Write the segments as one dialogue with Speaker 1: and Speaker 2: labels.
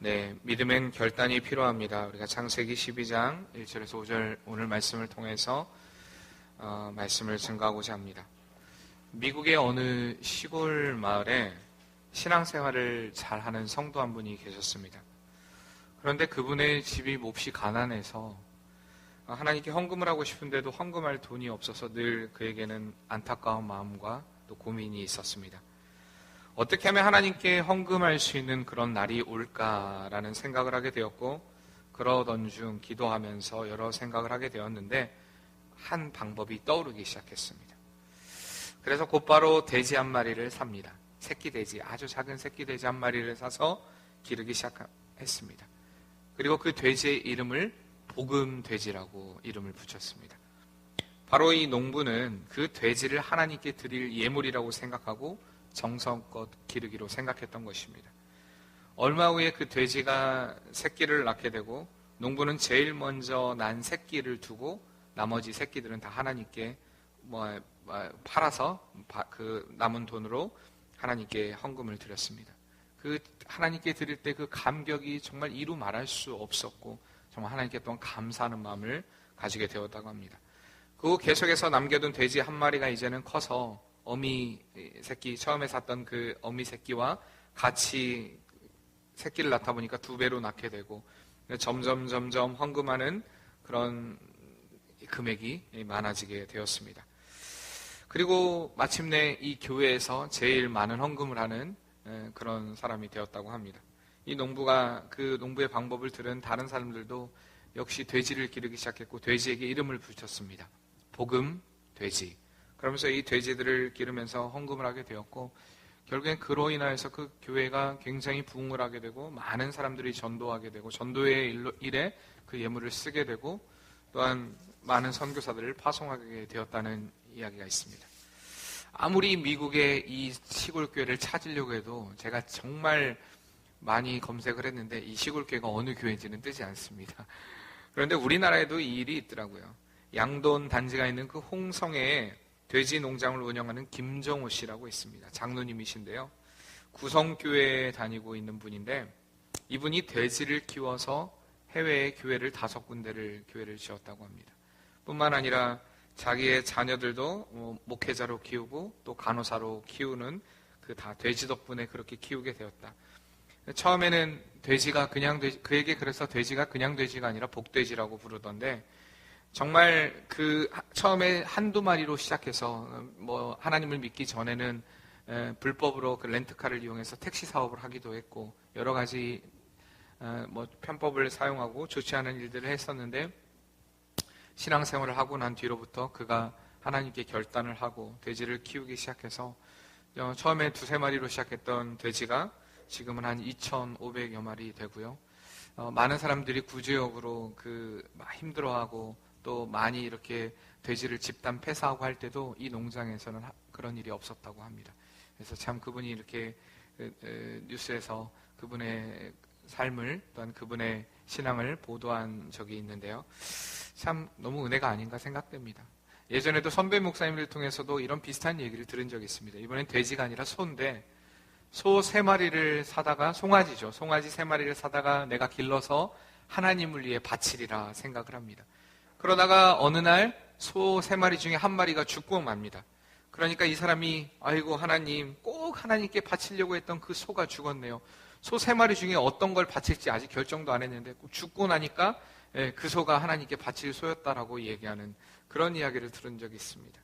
Speaker 1: 네, 믿음엔 결단이 필요합니다. 우리가 창세기 12장 1절에서 5절 오늘 말씀을 통해서 말씀을 증거하고자 합니다. 미국의 어느 시골 마을에 신앙생활을 잘하는 성도 한 분이 계셨습니다. 그런데 그분의 집이 몹시 가난해서 하나님께 헌금을 하고 싶은데도 헌금할 돈이 없어서 늘 그에게는 안타까운 마음과 또 고민이 있었습니다. 어떻게 하면 하나님께 헌금할 수 있는 그런 날이 올까라는 생각을 하게 되었고, 그러던 중 기도하면서 여러 생각을 하게 되었는데 한 방법이 떠오르기 시작했습니다. 그래서 곧바로 돼지 한 마리를 삽니다. 새끼 돼지, 아주 작은 새끼 돼지 한 마리를 사서 기르기 시작했습니다. 그리고 그 돼지의 이름을 복음 돼지라고 이름을 붙였습니다. 바로 이 농부는 그 돼지를 하나님께 드릴 예물이라고 생각하고 정성껏 기르기로 생각했던 것입니다. 얼마 후에 그 돼지가 새끼를 낳게 되고, 농부는 제일 먼저 난 새끼를 두고 나머지 새끼들은 다 하나님께 팔아서 그 남은 돈으로 하나님께 헌금을 드렸습니다. 그 하나님께 드릴 때 그 감격이 정말 이루 말할 수 없었고, 정말 하나님께 또한 감사하는 마음을 가지게 되었다고 합니다. 그 계속해서 남겨둔 돼지 한 마리가 이제는 커서 어미 새끼, 처음에 샀던 그 어미 새끼와 같이 새끼를 낳다 보니까 2배로 낳게 되고, 점점 헌금하는 그런 금액이 많아지게 되었습니다. 그리고 마침내 이 교회에서 제일 많은 헌금을 하는 그런 사람이 되었다고 합니다. 이 농부가 그 농부의 방법을 들은 다른 사람들도 역시 돼지를 기르기 시작했고, 돼지에게 이름을 붙였습니다. 복음 돼지. 그러면서 이 돼지들을 기르면서 헌금을 하게 되었고, 결국엔 그로 인하여서 그 교회가 굉장히 부흥을 하게 되고, 많은 사람들이 전도하게 되고, 전도의 일에 그 예물을 쓰게 되고, 또한 많은 선교사들을 파송하게 되었다는 이야기가 있습니다. 아무리 미국의 이 시골 교회를 찾으려고 해도 제가 정말 많이 검색을 했는데 이 시골 교회가 어느 교회인지는 뜨지 않습니다. 그런데 우리나라에도 이 일이 있더라고요. 양돈 단지가 있는 그 홍성에 돼지 농장을 운영하는 김정호 씨라고 있습니다. 장로님이신데요. 구성교회에 다니고 있는 분인데, 이분이 돼지를 키워서 해외에 교회를 5군데를 교회를 지었다고 합니다. 뿐만 아니라 자기의 자녀들도 목회자로 키우고 또 간호사로 키우는 그 다 돼지 덕분에 그렇게 키우게 되었다. 처음에는 돼지가 그냥 그에게 그래서 돼지가 그냥 돼지가 아니라 복돼지라고 부르던데, 정말 그 처음에 한두 마리로 시작해서 하나님을 믿기 전에는 불법으로 그 렌트카를 이용해서 택시 사업을 하기도 했고, 여러 가지 편법을 사용하고 좋지 않은 일들을 했었는데, 신앙생활을 하고 난 뒤로부터 그가 하나님께 결단을 하고 돼지를 키우기 시작해서 처음에 2-3마리로 시작했던 돼지가 지금은 한 2,500여 마리 되고요. 많은 사람들이 구제역으로 힘들어하고 또 많이 이렇게 돼지를 집단 폐사하고 할 때도 이 농장에서는 그런 일이 없었다고 합니다. 그래서 참 그분이 이렇게 뉴스에서 그분의 삶을 또한 그분의 신앙을 보도한 적이 있는데요. 참 너무 은혜가 아닌가 생각됩니다. 예전에도 선배 목사님을 통해서도 이런 비슷한 얘기를 들은 적이 있습니다. 이번엔 돼지가 아니라 소인데, 소 3마리를 사다가, 송아지죠. 송아지 3마리를 사다가 내가 길러서 하나님을 위해 바치리라 생각을 합니다. 그러다가 어느 날 소 3마리 중에 1마리가 죽고 맙니다. 그러니까 이 사람이 아이고 하나님, 꼭 하나님께 바치려고 했던 그 소가 죽었네요. 소 3마리 중에 어떤 걸 바칠지 아직 결정도 안 했는데 죽고 나니까 그 소가 하나님께 바칠 소였다라고 얘기하는 그런 이야기를 들은 적이 있습니다.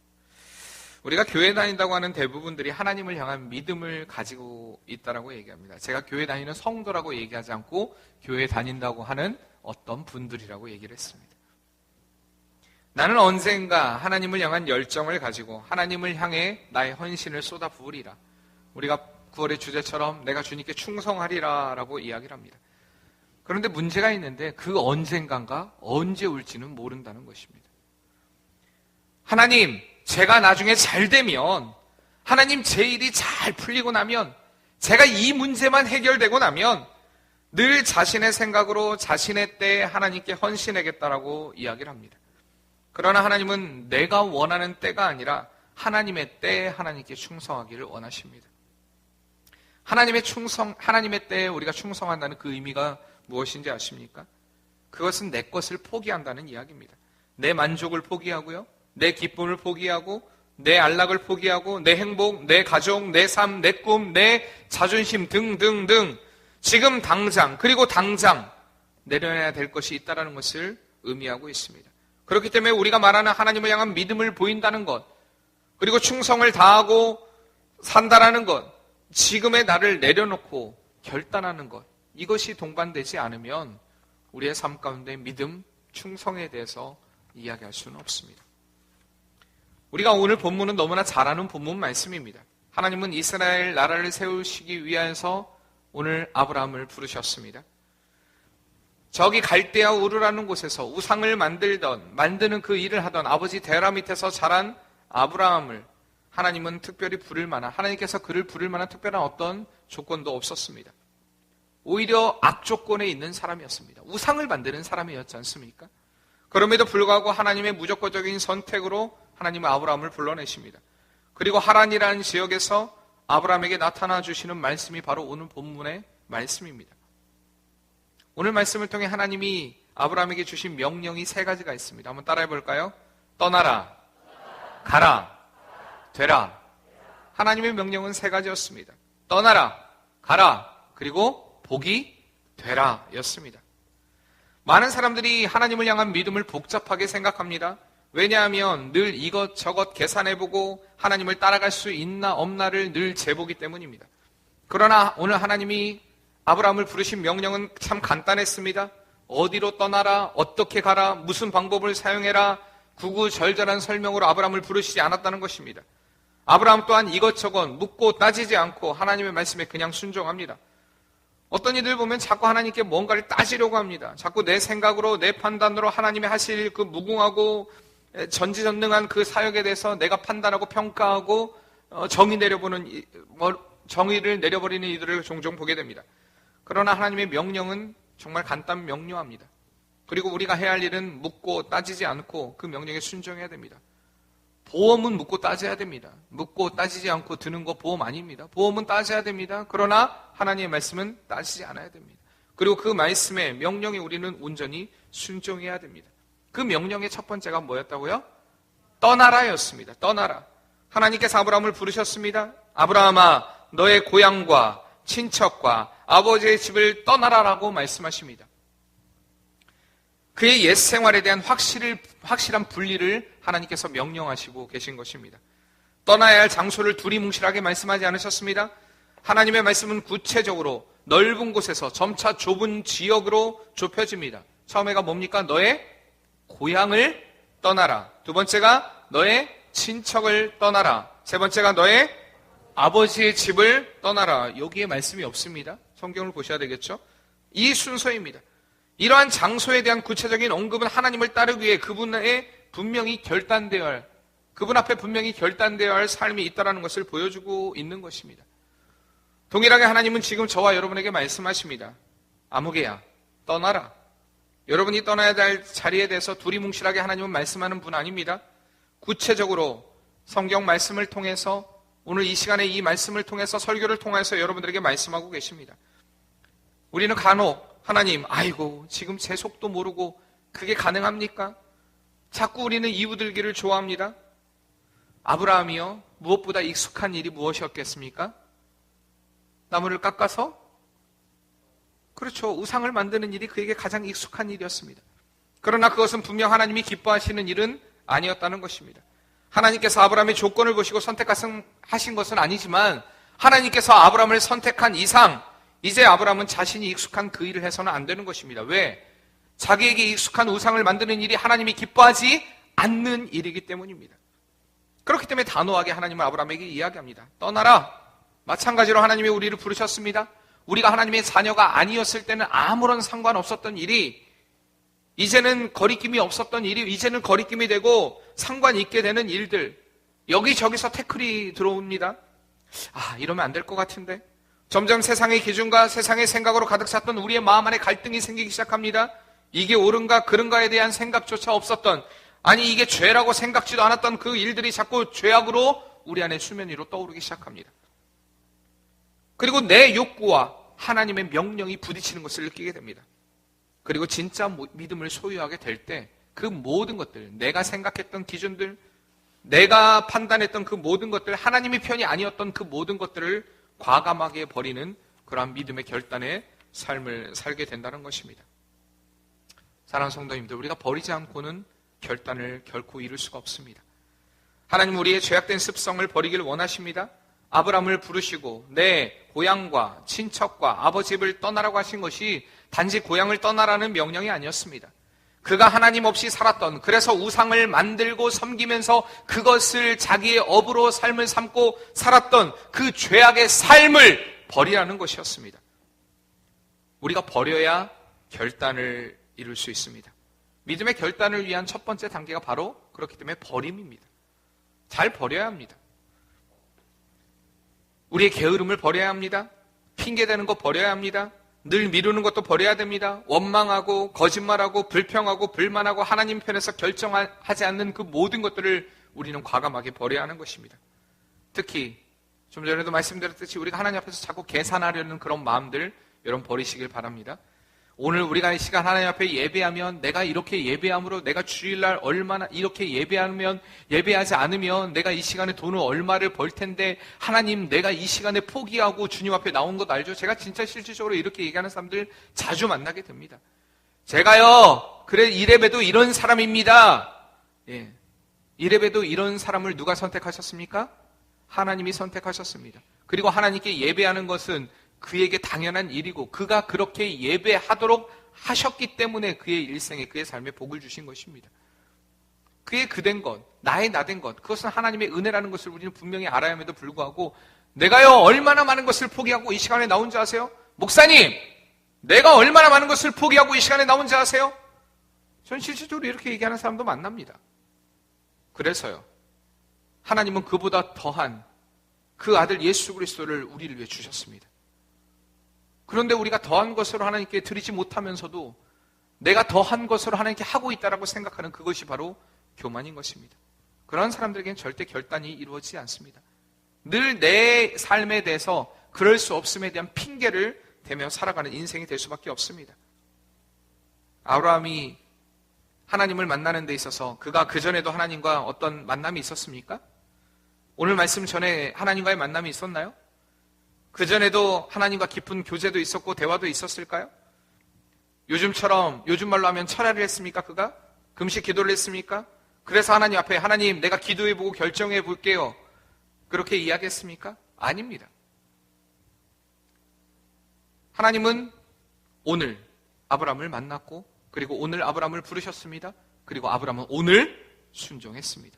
Speaker 1: 우리가 교회 다닌다고 하는 대부분들이 하나님을 향한 믿음을 가지고 있다라고 얘기합니다. 제가 교회 다니는 성도라고 얘기하지 않고 교회 다닌다고 하는 어떤 분들이라고 얘기를 했습니다. 나는 언젠가 하나님을 향한 열정을 가지고 하나님을 향해 나의 헌신을 쏟아 부으리라. 우리가 9월의 주제처럼 내가 주님께 충성하리라 라고 이야기를 합니다. 그런데 문제가 있는데 그 언젠가가 언제 올지는 모른다는 것입니다. 하나님, 제가 나중에 잘 되면, 하나님 제 일이 잘 풀리고 나면, 제가 이 문제만 해결되고 나면 늘 자신의 생각으로 자신의 때에 하나님께 헌신하겠다라고 이야기를 합니다. 그러나 하나님은 내가 원하는 때가 아니라 하나님의 때에 하나님께 충성하기를 원하십니다. 하나님의 때에 우리가 충성한다는 그 의미가 무엇인지 아십니까? 그것은 내 것을 포기한다는 이야기입니다. 내 만족을 포기하고요, 내 기쁨을 포기하고, 내 안락을 포기하고, 내 행복, 내 가족, 내 삶, 내 꿈, 내 자존심 등등등 지금 당장, 그리고 당장 내려놔야 될 것이 있다는 것을 의미하고 있습니다. 그렇기 때문에 우리가 말하는 하나님을 향한 믿음을 보인다는 것, 그리고 충성을 다하고 산다라는 것, 지금의 나를 내려놓고 결단하는 것, 이것이 동반되지 않으면 우리의 삶 가운데 믿음, 충성에 대해서 이야기할 수는 없습니다. 우리가 오늘 본문은 너무나 잘 아는 본문 말씀입니다. 하나님은 이스라엘 나라를 세우시기 위해서 오늘 아브라함을 부르셨습니다. 저기 갈대아 우르라는 곳에서 우상을 만드는 그 일을 하던 아버지 데라 밑에서 자란 아브라함을 하나님은 특별히 하나님께서 그를 부를 만한 특별한 어떤 조건도 없었습니다. 오히려 악조건에 있는 사람이었습니다. 우상을 만드는 사람이었지 않습니까? 그럼에도 불구하고 하나님의 무조건적인 선택으로 하나님은 아브라함을 불러내십니다. 그리고 하란이라는 지역에서 아브라함에게 나타나 주시는 말씀이 바로 오늘 본문의 말씀입니다. 오늘 말씀을 통해 하나님이 아브라함에게 주신 명령이 3가지가 있습니다. 한번 따라해 볼까요? 떠나라, 가라, 되라. 하나님의 명령은 3가지였습니다. 떠나라, 가라, 그리고 복이 되라 였습니다. 많은 사람들이 하나님을 향한 믿음을 복잡하게 생각합니다. 왜냐하면 늘 이것저것 계산해보고 하나님을 따라갈 수 있나 없나를 늘 재보기 때문입니다. 그러나 오늘 하나님이 아브라함을 부르신 명령은 참 간단했습니다. 어디로 떠나라, 어떻게 가라, 무슨 방법을 사용해라, 구구절절한 설명으로 아브라함을 부르시지 않았다는 것입니다. 아브라함 또한 이것저것 묻고 따지지 않고 하나님의 말씀에 그냥 순종합니다. 어떤 이들 보면 자꾸 하나님께 뭔가를 따지려고 합니다. 자꾸 내 생각으로, 내 판단으로 하나님이 하실 그 무궁하고 전지전능한 그 사역에 대해서 내가 판단하고 평가하고 정의를 내려버리는 이들을 종종 보게 됩니다. 그러나 하나님의 명령은 정말 간단 명료합니다. 그리고 우리가 해야 할 일은 묻고 따지지 않고 그 명령에 순종해야 됩니다. 보험은 묻고 따져야 됩니다. 묻고 따지지 않고 드는 거 보험 아닙니다. 보험은 따져야 됩니다. 그러나 하나님의 말씀은 따지지 않아야 됩니다. 그리고 그 말씀의 명령에 우리는 온전히 순종해야 됩니다. 그 명령의 첫 번째가 뭐였다고요? 떠나라였습니다. 떠나라. 하나님께서 아브라함을 부르셨습니다. 아브라함아, 너의 고향과 친척과 아버지의 집을 떠나라라고 말씀하십니다. 그의 옛 생활에 대한 확실한 분리를 하나님께서 명령하시고 계신 것입니다. 떠나야 할 장소를 두리뭉실하게 말씀하지 않으셨습니다. 하나님의 말씀은 구체적으로 넓은 곳에서 점차 좁은 지역으로 좁혀집니다. 처음에가 뭡니까? 너의 고향을 떠나라. 두 번째가 너의 친척을 떠나라. 세 번째가 너의 아버지의 집을 떠나라. 여기에 말씀이 없습니다. 성경을 보셔야 되겠죠? 이 순서입니다. 이러한 장소에 대한 구체적인 언급은 하나님을 따르기 위해 그분 앞에 분명히 결단되어야 할 삶이 있다는 것을 보여주고 있는 것입니다. 동일하게 하나님은 지금 저와 여러분에게 말씀하십니다. 아무개야, 떠나라. 여러분이 떠나야 할 자리에 대해서 두리뭉실하게 하나님은 말씀하는 분 아닙니다. 구체적으로 성경 말씀을 통해서 오늘 이 시간에 이 말씀을 통해서 설교를 통해서 여러분들에게 말씀하고 계십니다. 우리는 간혹 하나님, 아이고 지금 제 속도 모르고 그게 가능합니까? 자꾸 우리는 이유들기를 좋아합니다. 아브라함이요, 무엇보다 익숙한 일이 무엇이었겠습니까? 나무를 깎아서? 그렇죠. 우상을 만드는 일이 그에게 가장 익숙한 일이었습니다. 그러나 그것은 분명 하나님이 기뻐하시는 일은 아니었다는 것입니다. 하나님께서 아브라함의 조건을 보시고 선택하신 것은 아니지만 하나님께서 아브라함을 선택한 이상 이제 아브라함은 자신이 익숙한 그 일을 해서는 안 되는 것입니다. 왜? 자기에게 익숙한 우상을 만드는 일이 하나님이 기뻐하지 않는 일이기 때문입니다. 그렇기 때문에 단호하게 하나님은 아브라함에게 이야기합니다. 떠나라. 마찬가지로 하나님이 우리를 부르셨습니다. 우리가 하나님의 자녀가 아니었을 때는 아무런 상관없었던 일이 이제는 거리낌이 없었던 일이 이제는 거리낌이 되고 상관이 있게 되는 일들, 여기저기서 태클이 들어옵니다. 이러면 안 될 것 같은데. 점점 세상의 기준과 세상의 생각으로 가득 찼던 우리의 마음 안에 갈등이 생기기 시작합니다. 이게 옳은가 그른가에 대한 생각조차 없었던, 아니 이게 죄라고 생각지도 않았던 그 일들이 자꾸 죄악으로 우리 안에 수면 위로 떠오르기 시작합니다. 그리고 내 욕구와 하나님의 명령이 부딪히는 것을 느끼게 됩니다. 그리고 진짜 믿음을 소유하게 될 때 그 모든 것들, 내가 생각했던 기준들, 내가 판단했던 그 모든 것들, 하나님의 편이 아니었던 그 모든 것들을 과감하게 버리는 그러한 믿음의 결단의 삶을 살게 된다는 것입니다. 사랑하는 성도님들, 우리가 버리지 않고는 결단을 결코 이룰 수가 없습니다. 하나님은 우리의 죄악된 습성을 버리기를 원하십니다. 아브라함을 부르시고 내 고향과 친척과 아버지 집을 떠나라고 하신 것이 단지 고향을 떠나라는 명령이 아니었습니다. 그가 하나님 없이 살았던, 그래서 우상을 만들고 섬기면서 그것을 자기의 업으로 삶을 삼고 살았던 그 죄악의 삶을 버리라는 것이었습니다. 우리가 버려야 결단을 이룰 수 있습니다. 믿음의 결단을 위한 첫 번째 단계가 바로 그렇기 때문에 버림입니다. 잘 버려야 합니다. 우리의 게으름을 버려야 합니다. 핑계대는 거 버려야 합니다. 늘 미루는 것도 버려야 됩니다. 원망하고 거짓말하고 불평하고 불만하고 하나님 편에서 결정하지 않는 그 모든 것들을 우리는 과감하게 버려야 하는 것입니다. 특히 좀 전에도 말씀드렸듯이 우리가 하나님 앞에서 자꾸 계산하려는 그런 마음들 여러분 버리시길 바랍니다. 오늘 우리가 이 시간 하나님 앞에 예배하면 내가 이렇게 예배함으로 내가 주일날 얼마나 이렇게 예배하면 예배하지 않으면 내가 이 시간에 돈을 얼마를 벌 텐데 하나님 내가 이 시간에 포기하고 주님 앞에 나온 것 알죠? 제가 진짜 실질적으로 이렇게 얘기하는 사람들 자주 만나게 됩니다. 제가요 그래 이래봬도 이런 사람입니다. 예, 이래봬도 이런 사람을 누가 선택하셨습니까? 하나님이 선택하셨습니다. 그리고 하나님께 예배하는 것은 그에게 당연한 일이고 그가 그렇게 예배하도록 하셨기 때문에 그의 일생에 그의 삶에 복을 주신 것입니다. 그의 그된 것, 나의 나된 것, 그것은 하나님의 은혜라는 것을 우리는 분명히 알아야 함에도 불구하고 내가요 얼마나 많은 것을 포기하고 이 시간에 나온지 아세요? 목사님, 내가 얼마나 많은 것을 포기하고 이 시간에 나온지 아세요? 전 실질적으로 이렇게 얘기하는 사람도 만납니다. 그래서요 하나님은 그보다 더한 그 아들 예수 그리스도를 우리를 위해 주셨습니다. 그런데 우리가 더한 것으로 하나님께 드리지 못하면서도 내가 더한 것으로 하나님께 하고 있다라고 생각하는 그것이 바로 교만인 것입니다. 그런 사람들에게는 절대 결단이 이루어지지 않습니다. 늘 내 삶에 대해서 그럴 수 없음에 대한 핑계를 대며 살아가는 인생이 될 수밖에 없습니다. 아브라함이 하나님을 만나는 데 있어서 그가 그전에도 하나님과 어떤 만남이 있었습니까? 오늘 말씀 전에 하나님과의 만남이 있었나요? 그전에도 하나님과 깊은 교제도 있었고 대화도 있었을까요? 요즘처럼 요즘 말로 하면 철야를 했습니까? 그가? 금식 기도를 했습니까? 그래서 하나님 앞에 하나님 내가 기도해보고 결정해 볼게요. 그렇게 이야기했습니까? 아닙니다. 하나님은 오늘 아브라함을 만났고 그리고 오늘 아브라함을 부르셨습니다. 그리고 아브라함은 오늘 순종했습니다.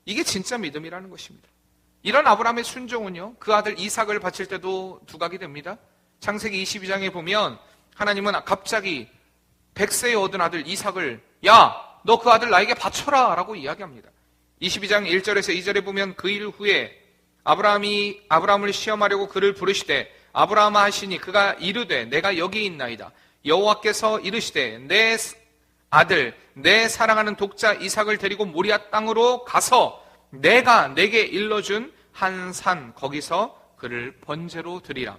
Speaker 1: 이게 진짜 믿음이라는 것입니다. 이런 아브라함의 순종은요 그 아들 이삭을 바칠 때도 두각이 됩니다. 창세기 22장에 보면 하나님은 갑자기 100세에 얻은 아들 이삭을 야, 너 그 아들 나에게 바쳐라 라고 이야기합니다. 22장 1절에서 2절에 보면 그 일 후에 아브라함이 아브라함을 시험하려고 그를 부르시되 아브라함아 하시니 그가 이르되 내가 여기 있나이다. 여호와께서 이르시되 내 아들 내 사랑하는 독자 이삭을 데리고 모리아 땅으로 가서 내가 내게 일러준 한 산 거기서 그를 번제로 드리라.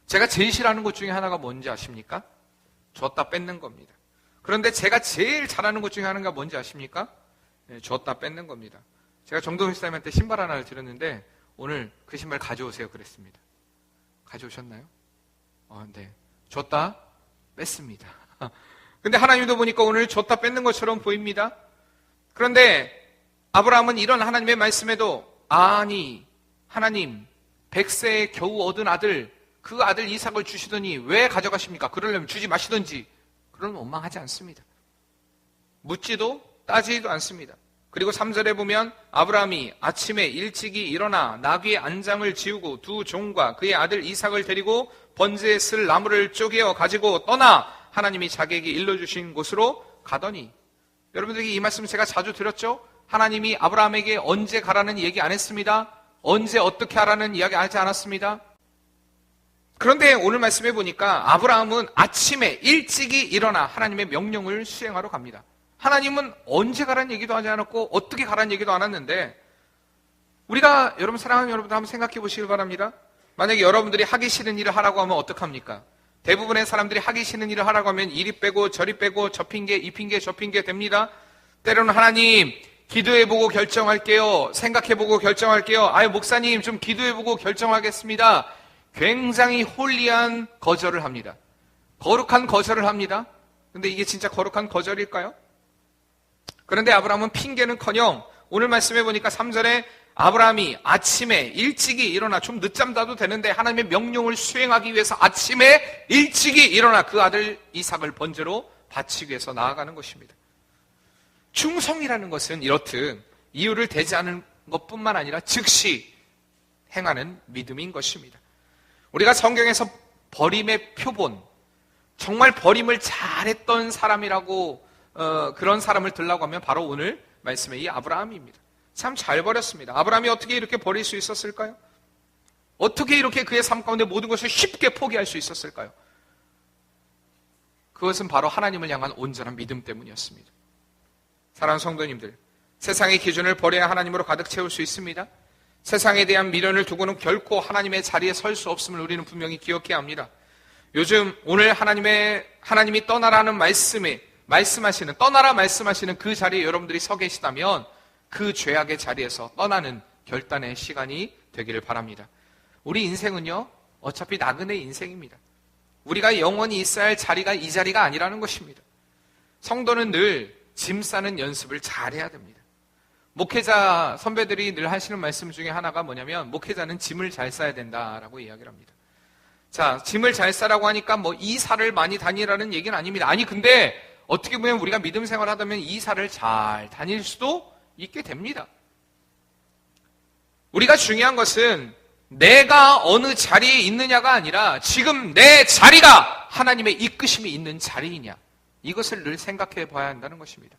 Speaker 1: 제가 제일 싫어하는 것 중에 하나가 뭔지 아십니까? 줬다 뺏는 겁니다. 그런데 제가 제일 잘하는 것 중에 하나가 뭔지 아십니까? 네, 줬다 뺏는 겁니다. 제가 정동희 사님한테 신발 하나를 드렸는데 오늘 그 신발 가져오세요 그랬습니다. 가져오셨나요? 네. 줬다 뺐습니다. 근데 하나님도 보니까 오늘 줬다 뺏는 것처럼 보입니다. 그런데 아브라함은 이런 하나님의 말씀에도 아니 하나님 100세에 겨우 얻은 아들 그 아들 이삭을 주시더니 왜 가져가십니까? 그러려면 주지 마시던지 그런 원망하지 않습니다. 묻지도 따지지도 않습니다. 그리고 3절에 보면 아브라함이 아침에 일찍이 일어나 나귀의 안장을 지우고 두 종과 그의 아들 이삭을 데리고 번제에 쓸 나무를 쪼개어 가지고 떠나 하나님이 자기에게 일러주신 곳으로 가더니 여러분들에게 이 말씀 제가 자주 드렸죠? 하나님이 아브라함에게 언제 가라는 얘기 안 했습니다. 언제 어떻게 하라는 이야기 하지 않았습니다. 그런데 오늘 말씀해 보니까 아브라함은 아침에 일찍이 일어나 하나님의 명령을 수행하러 갑니다. 하나님은 언제 가라는 얘기도 하지 않았고 어떻게 가라는 얘기도 안 했는데 우리가 여러분 사랑하는 여러분들 한번 생각해 보시길 바랍니다. 만약에 여러분들이 하기 싫은 일을 하라고 하면 어떡합니까? 대부분의 사람들이 하기 싫은 일을 하라고 하면 이리 빼고 저리 빼고 저 핑계 이 핑계 저 핑계 됩니다. 때로는 하나님 기도해보고 결정할게요. 생각해보고 결정할게요. 아유 목사님 좀 기도해보고 결정하겠습니다. 굉장히 홀리한 거절을 합니다. 거룩한 거절을 합니다. 근데 이게 진짜 거룩한 거절일까요? 그런데 아브라함은 핑계는커녕 오늘 말씀해 보니까 3절에 아브라함이 아침에 일찍이 일어나, 좀 늦잠 자도 되는데 하나님의 명령을 수행하기 위해서 아침에 일찍이 일어나 그 아들 이삭을 번제로 바치기 위해서 나아가는 것입니다. 충성이라는 것은 이렇듯 이유를 대지 않은 것뿐만 아니라 즉시 행하는 믿음인 것입니다. 우리가 성경에서 버림의 표본, 정말 버림을 잘했던 사람이라고 그런 사람을 들라고 하면 바로 오늘 말씀의 이 아브라함입니다. 참 잘 버렸습니다. 아브라함이 어떻게 이렇게 버릴 수 있었을까요? 어떻게 이렇게 그의 삶 가운데 모든 것을 쉽게 포기할 수 있었을까요? 그것은 바로 하나님을 향한 온전한 믿음 때문이었습니다. 사랑하는 성도님들, 세상의 기준을 버려야 하나님으로 가득 채울 수 있습니다. 세상에 대한 미련을 두고는 결코 하나님의 자리에 설 수 없음을 우리는 분명히 기억해야 합니다. 요즘 오늘 하나님이 떠나라는 떠나라 말씀하시는 그 자리에 여러분들이 서 계시다면 그 죄악의 자리에서 떠나는 결단의 시간이 되기를 바랍니다. 우리 인생은요, 어차피 나그네 인생입니다. 우리가 영원히 있어야 할 자리가 이 자리가 아니라는 것입니다. 성도는 늘 짐 싸는 연습을 잘 해야 됩니다. 목회자 선배들이 늘 하시는 말씀 중에 하나가 뭐냐면, 목회자는 짐을 잘 싸야 된다라고 이야기를 합니다. 자, 짐을 잘 싸라고 하니까 이사를 많이 다니라는 얘기는 아닙니다. 아니, 근데 어떻게 보면 우리가 믿음 생활을 하다면 이사를 잘 다닐 수도 있게 됩니다. 우리가 중요한 것은 내가 어느 자리에 있느냐가 아니라 지금 내 자리가 하나님의 이끄심이 있는 자리이냐, 이것을 늘 생각해 봐야 한다는 것입니다.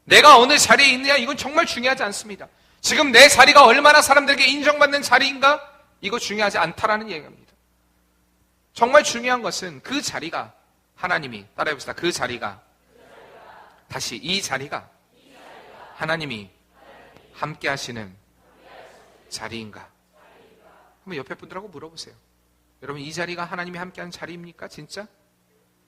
Speaker 1: 내가 어느 자리에 있느냐, 이건 정말 중요하지 않습니다. 지금 내 자리가 얼마나 사람들에게 인정받는 자리인가, 이거 중요하지 않다라는 얘기입니다. 정말 중요한 것은 그 자리가 하나님이, 따라해봅시다. 그 자리가, 다시 이 자리가 하나님이 함께 하시는 자리인가? 한번 옆에 분들하고 물어보세요. 여러분, 이 자리가 하나님이 함께하는 자리입니까? 진짜?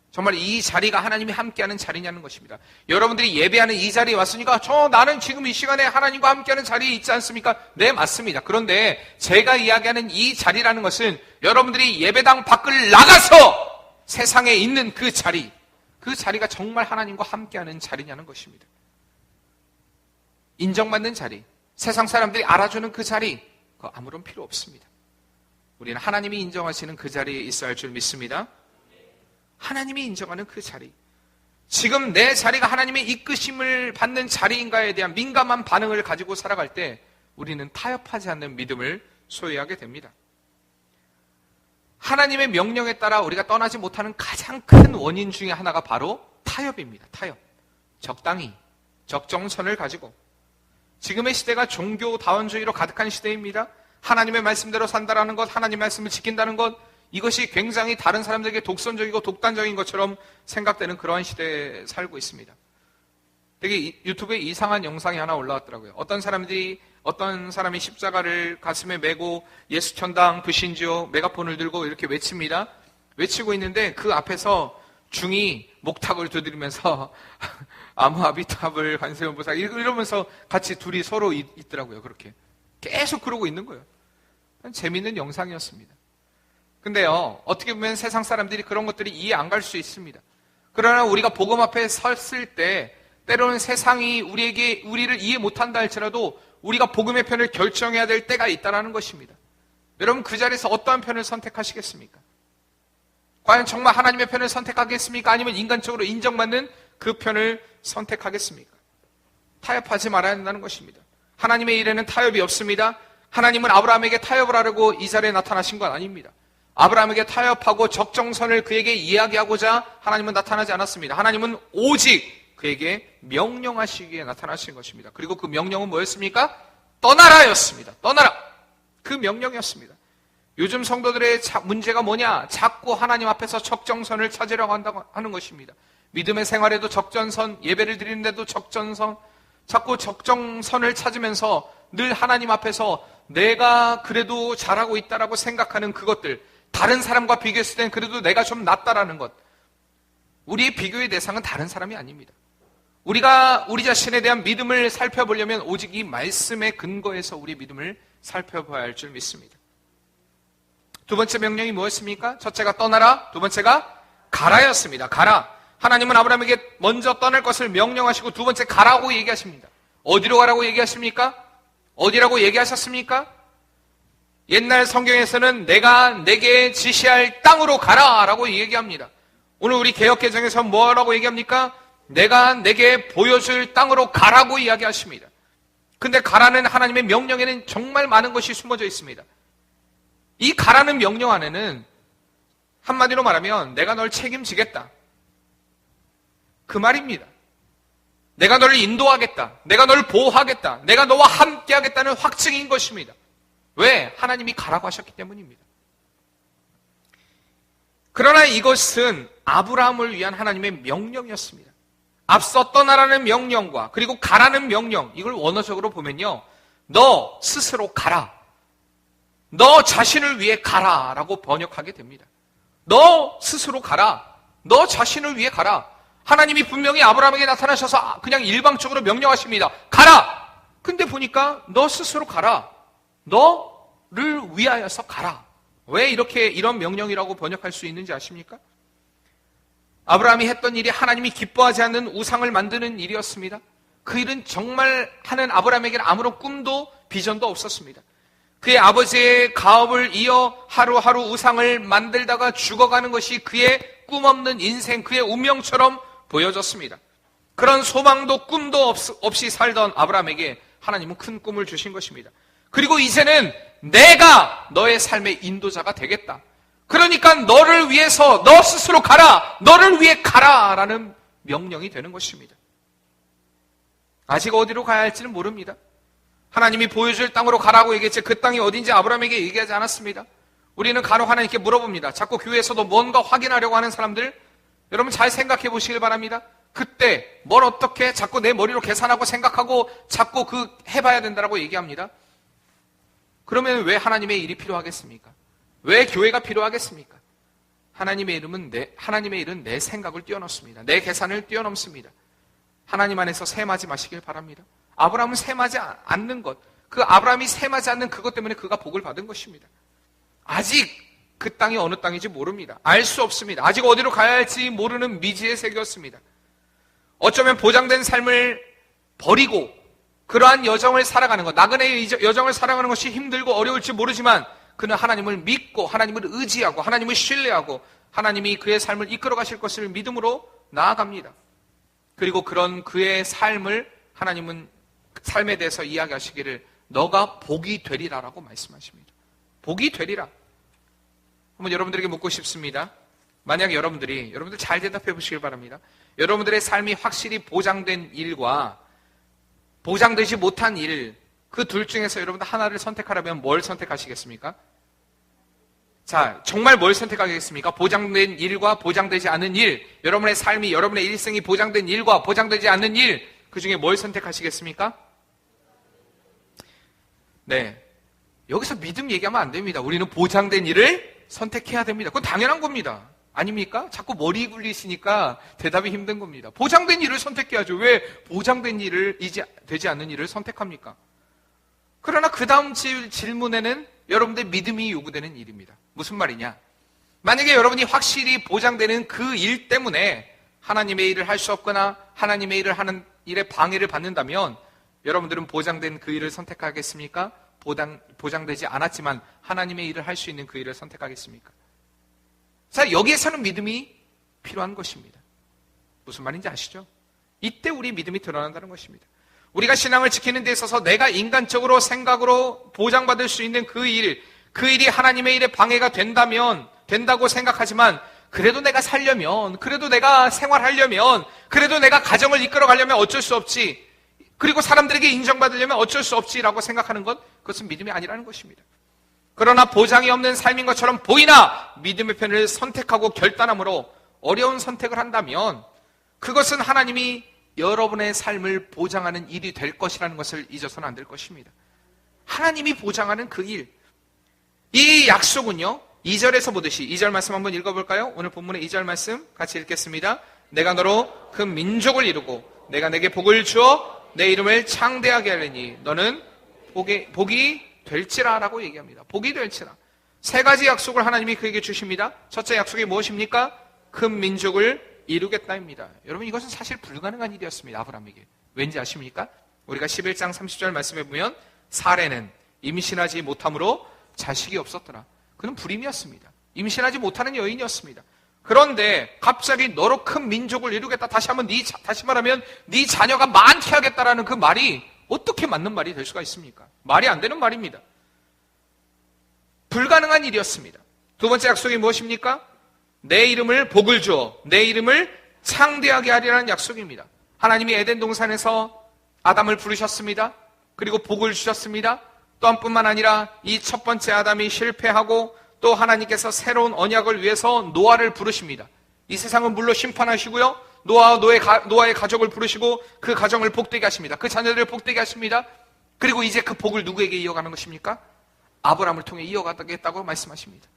Speaker 1: 정말 이 자리가 하나님이 함께하는 자리냐는 것입니다. 여러분들이 예배하는 이 자리에 왔으니까 나는 지금 이 시간에 하나님과 함께하는 자리에 있지 않습니까? 네, 맞습니다. 그런데 제가 이야기하는 이 자리라는 것은 여러분들이 예배당 밖을 나가서 세상에 있는 그 자리, 그 자리가 정말 하나님과 함께하는 자리냐는 것입니다. 인정받는 자리, 세상 사람들이 알아주는 그 자리, 그거 아무런 필요 없습니다. 우리는 하나님이 인정하시는 그 자리에 있어야 할 줄 믿습니다. 하나님이 인정하는 그 자리, 지금 내 자리가 하나님의 이끄심을 받는 자리인가에 대한 민감한 반응을 가지고 살아갈 때 우리는 타협하지 않는 믿음을 소유하게 됩니다. 하나님의 명령에 따라 우리가 떠나지 못하는 가장 큰 원인 중에 하나가 바로 타협입니다. 타협. 적당히, 적정선을 가지고. 지금의 시대가 종교다원주의로 가득한 시대입니다. 하나님의 말씀대로 산다라는 것, 하나님의 말씀을 지킨다는 것, 이것이 굉장히 다른 사람들에게 독선적이고 독단적인 것처럼 생각되는 그러한 시대에 살고 있습니다. 되게 유튜브에 이상한 영상이 하나 올라왔더라고요. 어떤 사람이 십자가를 가슴에 메고 예수 천당 불신지요 메가폰을 들고 이렇게 외칩니다. 외치고 있는데 그 앞에서 중이 목탁을 두드리면서 아무아비탑을 관세음보살 이러면서 같이 둘이 서로 있더라고요. 그렇게 계속 그러고 있는 거예요. 재밌는 영상이었습니다. 근데요, 어떻게 보면 세상 사람들이 그런 것들이 이해 안 갈 수 있습니다. 그러나 우리가 복음 앞에 섰을 때 때로는 세상이 우리를 이해 못한다 할지라도 우리가 복음의 편을 결정해야 될 때가 있다는 것입니다. 여러분, 그 자리에서 어떠한 편을 선택하시겠습니까? 과연 정말 하나님의 편을 선택하겠습니까? 아니면 인간적으로 인정받는 그 편을 선택하겠습니까? 타협하지 말아야 한다는 것입니다. 하나님의 일에는 타협이 없습니다. 하나님은 아브라함에게 타협을 하려고 이 자리에 나타나신 건 아닙니다. 아브라함에게 타협하고 적정선을 그에게 이야기하고자 하나님은 나타나지 않았습니다. 하나님은 오직 그에게 명령하시기에 나타나신 것입니다. 그리고 그 명령은 뭐였습니까? 떠나라였습니다. 떠나라. 그 명령이었습니다. 요즘 성도들의 문제가 뭐냐? 자꾸 하나님 앞에서 적정선을 찾으려고 한다고 하는 것입니다. 믿음의 생활에도 적정선, 예배를 드리는데도 적정선, 자꾸 적정선을 찾으면서 늘 하나님 앞에서 내가 그래도 잘하고 있다라고 생각하는 그것들, 다른 사람과 비교했을 땐 그래도 내가 좀 낫다라는 것, 우리의 비교의 대상은 다른 사람이 아닙니다. 우리가 우리 자신에 대한 믿음을 살펴보려면 오직 이 말씀의 근거에서 우리 믿음을 살펴봐야 할 줄 믿습니다. 두 번째 명령이 뭐였습니까? 첫째가 떠나라, 두 번째가 가라였습니다. 가라. 하나님은 아브라함에게 먼저 떠날 것을 명령하시고 두 번째 가라고 얘기하십니다. 어디로 가라고 얘기하십니까? 어디라고 얘기하셨습니까? 옛날 성경에서는 내가 내게 지시할 땅으로 가라라고 얘기합니다. 오늘 우리 개역개정에서 뭐라고 얘기합니까? 내가 내게 보여줄 땅으로 가라고 이야기하십니다. 근데 가라는 하나님의 명령에는 정말 많은 것이 숨어져 있습니다. 이 가라는 명령 안에는 한마디로 말하면 내가 널 책임지겠다, 그 말입니다. 내가 너를 인도하겠다, 내가 널 보호하겠다, 내가 너와 함께 하겠다는 확증인 것입니다. 왜? 하나님이 가라고 하셨기 때문입니다. 그러나 이것은 아브라함을 위한 하나님의 명령이었습니다. 앞서 떠나라는 명령과 그리고 가라는 명령, 이걸 원어적으로 보면요, 너 스스로 가라, 너 자신을 위해 가라 라고 번역하게 됩니다. 너 스스로 가라, 너 자신을 위해 가라. 하나님이 분명히 아브라함에게 나타나셔서 그냥 일방적으로 명령하십니다. 가라! 근데 보니까 너 스스로 가라, 너를 위하여서 가라. 왜 이렇게 이런 명령이라고 번역할 수 있는지 아십니까? 아브라함이 했던 일이 하나님이 기뻐하지 않는 우상을 만드는 일이었습니다. 그 일은 정말 하는 아브라함에게는 아무런 꿈도 비전도 없었습니다. 그의 아버지의 가업을 이어 하루하루 우상을 만들다가 죽어가는 것이 그의 꿈없는 인생, 그의 운명처럼 보여졌습니다. 그런 소망도 꿈도 없이 살던 아브라함에게 하나님은 큰 꿈을 주신 것입니다. 그리고 이제는 내가 너의 삶의 인도자가 되겠다. 그러니까 너를 위해서 너 스스로 가라, 너를 위해 가라 라는 명령이 되는 것입니다. 아직 어디로 가야 할지는 모릅니다. 하나님이 보여줄 땅으로 가라고 얘기했지 그 땅이 어딘지 아브라함에게 얘기하지 않았습니다. 우리는 간혹 하나님께 물어봅니다. 자꾸 교회에서도 뭔가 확인하려고 하는 사람들, 여러분 잘 생각해 보시길 바랍니다. 그때 뭘 어떻게 자꾸 내 머리로 계산하고 생각하고 자꾸 그 해봐야 된다라고 얘기합니다. 그러면 왜 하나님의 일이 필요하겠습니까? 왜 교회가 필요하겠습니까? 하나님의 일은 내 생각을 뛰어넘습니다. 내 계산을 뛰어넘습니다. 하나님 안에서 셈하지 마시길 바랍니다. 아브라함은 셈하지 않는 것, 그 아브라함이 셈하지 않는 그것 때문에 그가 복을 받은 것입니다. 아직 그 땅이 어느 땅인지 모릅니다. 알 수 없습니다. 아직 어디로 가야 할지 모르는 미지의 세계였습니다. 어쩌면 보장된 삶을 버리고 그러한 여정을 살아가는 것, 나그네의 여정을 살아가는 것이 힘들고 어려울지 모르지만 그는 하나님을 믿고 하나님을 의지하고 하나님을 신뢰하고 하나님이 그의 삶을 이끌어 가실 것을 믿음으로 나아갑니다. 그리고 그런 그의 삶을 하나님은 삶에 대해서 이야기하시기를 너가 복이 되리라라고 말씀하십니다. 복이 되리라. 한번 여러분들에게 묻고 싶습니다. 만약 여러분들 잘 대답해 보시길 바랍니다. 여러분들의 삶이 확실히 보장된 일과 보장되지 못한 일, 그 둘 중에서 여러분들 하나를 선택하라면 뭘 선택하시겠습니까? 자, 정말 뭘 선택하겠습니까? 보장된 일과 보장되지 않은 일, 여러분의 삶이, 여러분의 일생이 보장된 일과 보장되지 않는 일, 그 중에 뭘 선택하시겠습니까? 네. 여기서 믿음 얘기하면 안 됩니다. 우리는 보장된 일을 선택해야 됩니다. 그건 당연한 겁니다. 아닙니까? 자꾸 머리 굴리시니까 대답이 힘든 겁니다. 보장된 일을 선택해야죠. 왜 보장된 일을, 되지 않는 일을 선택합니까? 그러나 그 다음 질문에는 여러분들의 믿음이 요구되는 일입니다. 무슨 말이냐? 만약에 여러분이 확실히 보장되는 그 일 때문에 하나님의 일을 할 수 없거나 하나님의 일을 하는 일에 방해를 받는다면 여러분들은 보장된 그 일을 선택하겠습니까? 보장되지 않았지만 하나님의 일을 할 수 있는 그 일을 선택하겠습니까? 자, 여기에서는 믿음이 필요한 것입니다. 무슨 말인지 아시죠? 이때 우리 믿음이 드러난다는 것입니다. 우리가 신앙을 지키는 데 있어서 내가 인간적으로 생각으로 보장받을 수 있는 그 일이 하나님의 일에 방해가 된다고 생각하지만 그래도 내가 살려면, 그래도 내가 생활하려면, 그래도 내가 가정을 이끌어가려면 어쩔 수 없지, 그리고 사람들에게 인정받으려면 어쩔 수 없지라고 생각하는 것, 그것은 믿음이 아니라는 것입니다. 그러나 보장이 없는 삶인 것처럼 보이나 믿음의 편을 선택하고 결단함으로 어려운 선택을 한다면 그것은 하나님이 여러분의 삶을 보장하는 일이 될 것이라는 것을 잊어서는 안 될 것입니다. 하나님이 보장하는 그 일. 이 약속은요, 2절에서 보듯이 2절 말씀 한번 읽어볼까요? 오늘 본문의 2절 말씀 같이 읽겠습니다. 내가 너로 그 민족을 이루고 내가 내게 복을 주어 내 이름을 창대하게 하려니 너는 복이 될지라 라고 얘기합니다. 복이 될지라. 세 가지 약속을 하나님이 그에게 주십니다. 첫째 약속이 무엇입니까? 큰 민족을 이루겠다입니다. 여러분, 이것은 사실 불가능한 일이었습니다. 아브라함에게. 왠지 아십니까? 우리가 11장 30절 말씀에 보면 사레는 임신하지 못함으로 자식이 없었더라. 그는 불임이었습니다. 임신하지 못하는 여인이었습니다. 그런데 갑자기 너로 큰 민족을 이루겠다. 다시 말하면 네 자녀가 많게 하겠다라는 그 말이 어떻게 맞는 말이 될 수가 있습니까? 말이 안 되는 말입니다. 불가능한 일이었습니다. 두 번째 약속이 무엇입니까? 내 이름을 복을 주어 내 이름을 창대하게 하리라는 약속입니다. 하나님이 에덴 동산에서 아담을 부르셨습니다. 그리고 복을 주셨습니다. 또한 뿐만 아니라 이 첫 번째 아담이 실패하고 또 하나님께서 새로운 언약을 위해서 노아를 부르십니다. 이 세상은 물로 심판하시고요. 노아의 가족을 부르시고 그 가정을 복되게 하십니다. 그 자녀들을 복되게 하십니다. 그리고 이제 그 복을 누구에게 이어가는 것입니까? 아브라함을 통해 이어가겠다고 말씀하십니다.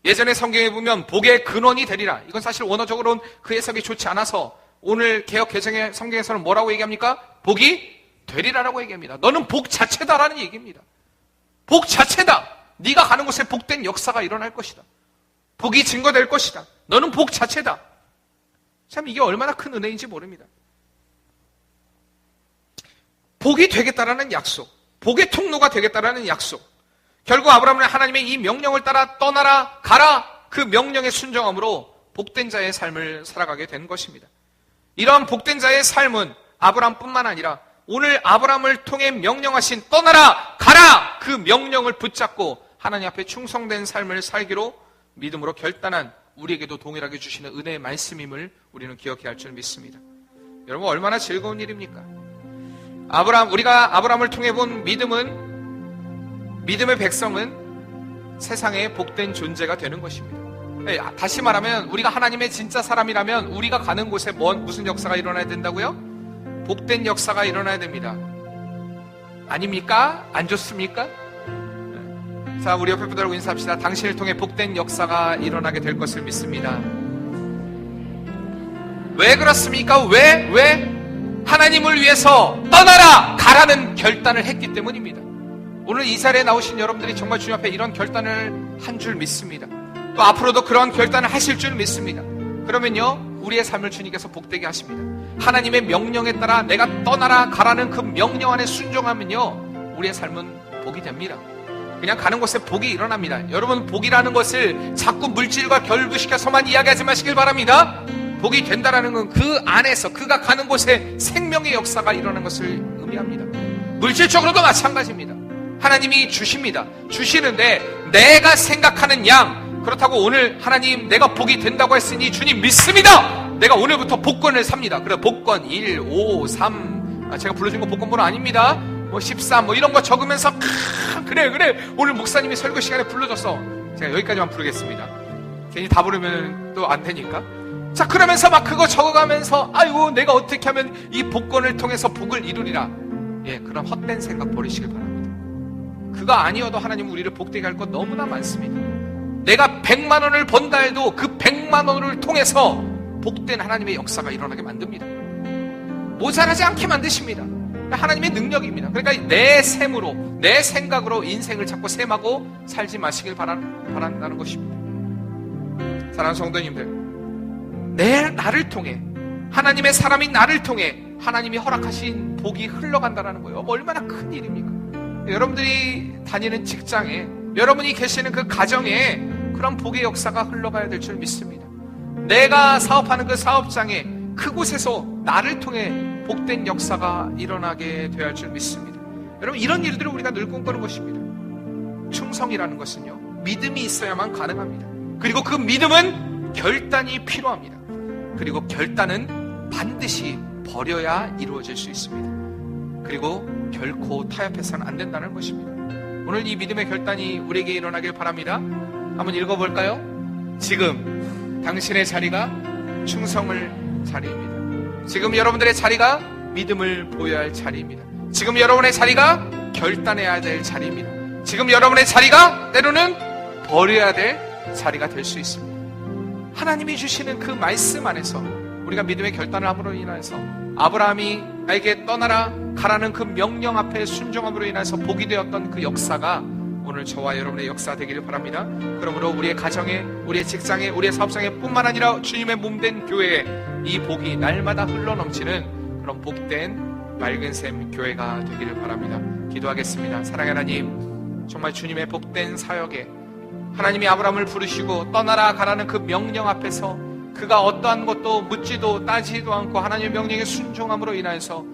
Speaker 1: 예전에 성경에 보면 복의 근원이 되리라. 이건 사실 원어적으로는 그 해석이 좋지 않아서 오늘 개역 개정의 성경에서는 뭐라고 얘기합니까? 복이 되리라라고 얘기합니다. 너는 복 자체다라는 얘기입니다. 복 자체다. 네가 가는 곳에 복된 역사가 일어날 것이다. 복이 증거될 것이다. 너는 복 자체다. 참 이게 얼마나 큰 은혜인지 모릅니다. 복이 되겠다라는 약속, 복의 통로가 되겠다라는 약속. 결국 아브라함은 하나님의 이 명령을 따라 떠나라, 가라, 그 명령에 순종함으로 복된 자의 삶을 살아가게 된 것입니다. 이러한 복된 자의 삶은 아브라함뿐만 아니라 오늘 아브라함을 통해 명령하신 떠나라, 가라, 그 명령을 붙잡고 하나님 앞에 충성된 삶을 살기로 믿음으로 결단한 우리에게도 동일하게 주시는 은혜의 말씀임을 우리는 기억해야 할 줄 믿습니다. 여러분, 얼마나 즐거운 일입니까? 우리가 아브라함을 통해 본 믿음의 백성은 세상에 복된 존재가 되는 것입니다. 다시 말하면 우리가 하나님의 진짜 사람이라면 우리가 가는 곳에 무슨 역사가 일어나야 된다고요? 복된 역사가 일어나야 됩니다. 아닙니까? 안 좋습니까? 자, 우리 옆에 분들하고 인사합시다. 당신을 통해 복된 역사가 일어나게 될 것을 믿습니다. 왜 그렇습니까? 왜? 하나님을 위해서 떠나라, 가라는 결단을 했기 때문입니다. 오늘 이 자리에 나오신 여러분들이 정말 주님 앞에 이런 결단을 한 줄 믿습니다. 또 앞으로도 그런 결단을 하실 줄 믿습니다. 그러면요, 우리의 삶을 주님께서 복되게 하십니다. 하나님의 명령에 따라 내가 떠나라, 가라는 그 명령 안에 순종하면요, 우리의 삶은 복이 됩니다. 그냥 가는 곳에 복이 일어납니다. 여러분, 복이라는 것을 자꾸 물질과 결부시켜서만 이야기하지 마시길 바랍니다. 복이 된다라는 건 그 안에서 그가 가는 곳에 생명의 역사가 일어나는 것을 의미합니다. 물질적으로도 마찬가지입니다. 하나님이 주십니다. 주시는데 내가 생각하는 양, 그렇다고 오늘 하나님 내가 복이 된다고 했으니 주님 믿습니다. 내가 오늘부터 복권을 삽니다. 그래, 복권 1, 5, 3 제가 불러준 거 복권 번호 아닙니다. 13 이런 거 적으면서 그래 오늘 목사님이 설교 시간에 불러줬어. 제가 여기까지만 부르겠습니다. 괜히 다 부르면 또 안 되니까. 자, 그러면서 막 그거 적어가면서 아이고 내가 어떻게 하면 이 복권을 통해서 복을 이루리라. 예, 그런 헛된 생각 버리시길 바랍니다. 그거 아니어도 하나님 우리를 복되게 할 것 너무나 많습니다. 내가 100만 원을 번다 해도 그 100만 원을 통해서 복된 하나님의 역사가 일어나게 만듭니다. 모자라지 않게 만드십니다. 하나님의 능력입니다. 그러니까 내 셈으로, 내 생각으로 인생을 자꾸 셈하고 살지 마시길 바란다는 것입니다. 사랑하는 성도님들, 나를 통해, 하나님의 사람인 나를 통해 하나님이 허락하신 복이 흘러간다는 거예요. 얼마나 큰 일입니까? 여러분들이 다니는 직장에, 여러분이 계시는 그 가정에 그런 복의 역사가 흘러가야 될 줄 믿습니다. 내가 사업하는 그 사업장에, 그곳에서 나를 통해 복된 역사가 일어나게 되어야 할 줄 믿습니다. 여러분, 이런 일들을 우리가 늘 꿈꾸는 것입니다. 충성이라는 것은요, 믿음이 있어야만 가능합니다. 그리고 그 믿음은 결단이 필요합니다. 그리고 결단은 반드시 버려야 이루어질 수 있습니다. 그리고 결코 타협해서는 안 된다는 것입니다. 오늘 이 믿음의 결단이 우리에게 일어나길 바랍니다. 한번 읽어볼까요? 지금 당신의 자리가 충성을 자리입니다. 지금 여러분들의 자리가 믿음을 보여야 할 자리입니다. 지금 여러분의 자리가 결단해야 될 자리입니다. 지금 여러분의 자리가 때로는 버려야 될 자리가 될 수 있습니다. 하나님이 주시는 그 말씀 안에서 우리가 믿음의 결단을 함으로 인해서 아브라함이 나에게 떠나라 가라는 그 명령 앞에 순종함으로 인해서 복이 되었던 그 역사가 오늘 저와 여러분의 역사 되기를 바랍니다. 그러므로 우리의 가정에, 우리의 직장에, 우리의 사업장에 뿐만 아니라 주님의 몸된 교회에 이 복이 날마다 흘러넘치는 그런 복된 맑은 샘 교회가 되기를 바랍니다. 기도하겠습니다. 사랑의 하나님, 정말 주님의 복된 사역에 하나님이 아브라함을 부르시고 떠나라 가라는 그 명령 앞에서 그가 어떠한 것도 묻지도 따지지도 않고 하나님의 명령에 순종함으로 인하여서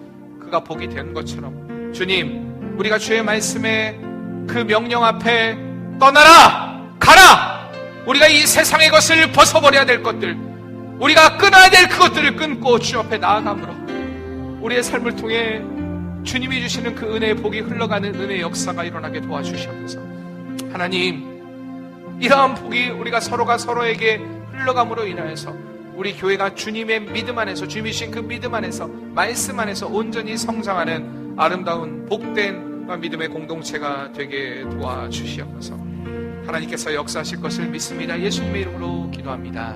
Speaker 1: 그가 복이 된 것처럼 주님, 우리가 주의 말씀에 그 명령 앞에 떠나라 가라, 우리가 이 세상의 것을 벗어버려야 될 것들, 우리가 끊어야 될 그것들을 끊고 주 앞에 나아감으로 우리의 삶을 통해 주님이 주시는 그 은혜의 복이 흘러가는 은혜의 역사가 일어나게 도와주시옵소서. 하나님, 이러한 복이 우리가 서로가 서로에게 흘러감으로 인하여서 우리 교회가 주님의 믿음 안에서, 주님이 주신 그 믿음 안에서, 말씀 안에서 온전히 성장하는 아름다운 복된 믿음의 공동체가 되게 도와주시옵소서. 하나님께서 역사하실 것을 믿습니다. 예수님의 이름으로 기도합니다.